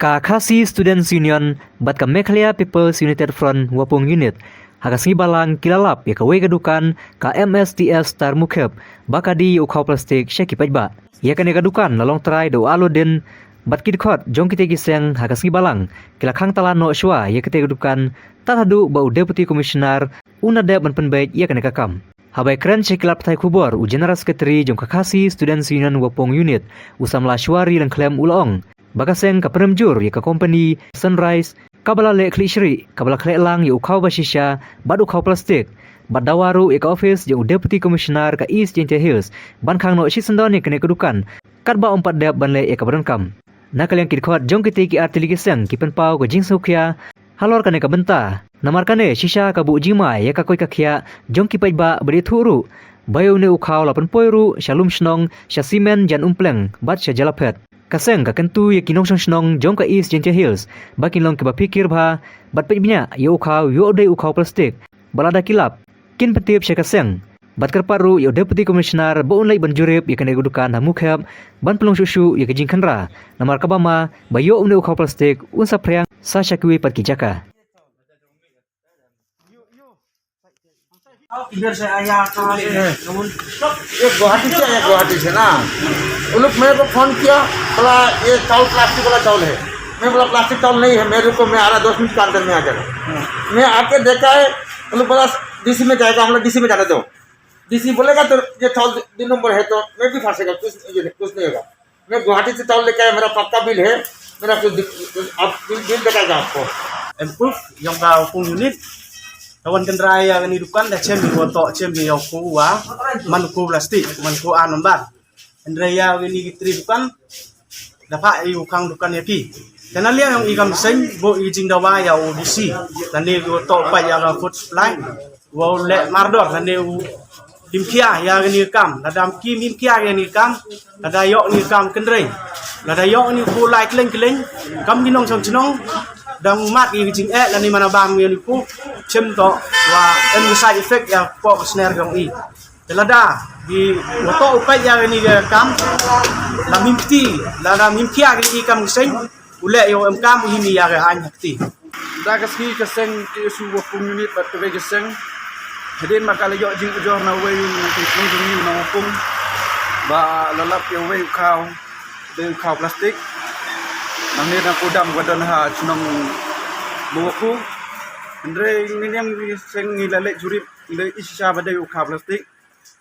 Khasi Students Union bat ka Meghalaya People's United Front wapung unit hakas balang kilalap ya kawe gadukan ka MSTS tar mukhep bakadi ukhaw plastik syaki pajba ya kan gadukan lalong try do alodin bat kidkhot jong kite giseng hakas balang kilakhang talano shwa ya kite gadukan tatadu bau deputy commissioner unade ban penbait ya kan kakam habai keren syakilap thai khubor u general secretary jong Khasi Students Union wapung unit usamla shwari dan klem ulong bakaseng ka penemjur ya ka company Sunrise kabala le klishri kabala khle lang ya ukhaw basisha bad ukhaw plastik bad dawaru ya ka office ya deputy commissioner ka East Gentia Hills ban khang no sisandon ya kene kedukan kadba ompat dep ban le ya ka berankam nakal yang kidkhot jong kite ki artilikiseng ki penpau ka jingsukya halor kane ka benta namar kane shisha ka bu jima ya ka koi ka khia jong ki paiba bari thuru bayu ne ukhaw lapan poiru shalum shnong shasimen jan umpleng bat sha jalapet kaseng ka kentu ya kinong snong jong ka East Gentia Hills bakin long ke bapikir bha bat penya ya ukhaw yo de ukhaw plastik balada kilap kin petip sya kaseng bat kerparu ya deputy commissioner bo unlai banjurip ya kane gudukan hamukhap ban pelong susu ya kejing khandra namar kabama bayo une ukhaw plastik unsa pryang sa syakwi pat kijaka इधर से आया कहाँ से ये गुवाहाटी से ना उन लोग मेरे को फोन किया बोला ये चावल प्लास्टिक वाला चावल है मैं बोला प्लास्टिक चावल नहीं है मेरे को मैं आ रहा 10 मिनट के अंदर में आ जाएगा मैं आके देखा है उन लोग बोला डीसी में जाएगा हम लोग डीसी में जाने दो डीसी बोलेगा तो ये चावल 2 नंबर है तो मैं भी फंसेगा कुछ नहीं होगा मैं गुवाहाटी से चावल लेके आया मेरा पक्का बिल है मेरा कुछ बिल दिखाएगा आपको improve yang kau pun unit kawan kendrai yang ini dukan dah cem foto cem yang ku wa man ku plastik man ku anombar kendrai yang ini kitri dukan dapat iu kang dukan ya pi karena lihat yang ikam sen bo izin dawa ya audisi dan ni foto pa yang food supply wa le mardor dan ni dimkia yang ini kam ladam kim dimkia yang ini kam lada yok ni kam kendrai lada yok ni ku like leng kam ginong chong dan umat ini jing dan ni mana bang yang ku cem to wa en side effect ya pok snare gong i telada di moto upai yang ini kam la mimti agi kam sing ule yo em kam himi ya an ti da kaski kaseng ki su wo pung unit bat ke kaseng hedin makala yo jing ujor na we ti pung ni na pung ba lalap yo we khaw de khaw plastik nang ni na kodam wadon ha chunong buku Andre nginiam seng ngilale jurip le isya badai ukha plastik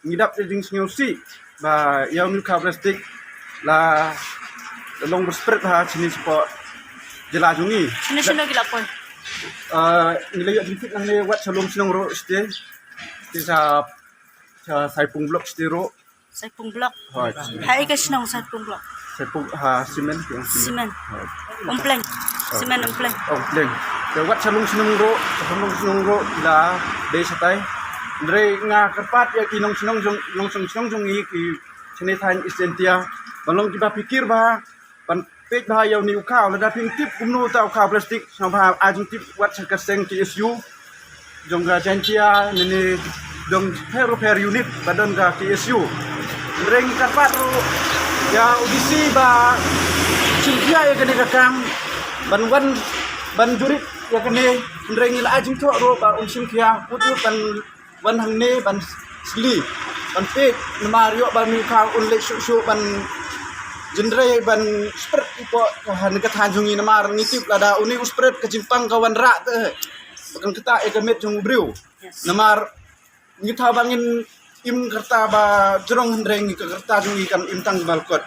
ngidap jing snyosi ba yaw ukha plastik la long berspread ha sini spot jela jungi sini gilapon ngilay dikit nang le wat salom sinong ro ste sa saipung blok ste ro saipung blok hai ka sinong saipung blok saipung ha simen umpleng simen umpleng wat salong sinong ro la de satai Andre nga kerpat ya kinong sinong jong i ki sini than istentia balong kita pikir bah pan pej bah yaw ni ukhaw la da ping tip kumno ta ukhaw plastik sama ajung tip wat sakaseng TSU jong ga jantia ni dong per unit badon ga TSU Andre kerpat ro ya audisi bah sintia ya kene kakam ban jurit ya kene Andre ngila ajung to ro ba sintia putu pan ban hangne ban sli ban pej namario ban mi khaw unle su ban jendre ban spread ipo han ka thanjungi namar ngitip lada uni spread ka jimpang kawan ra te bakan kita egamet jung briu namar ngitha bangin im kerta ba jerong hendreng ka kerta jungi kan im tang balkot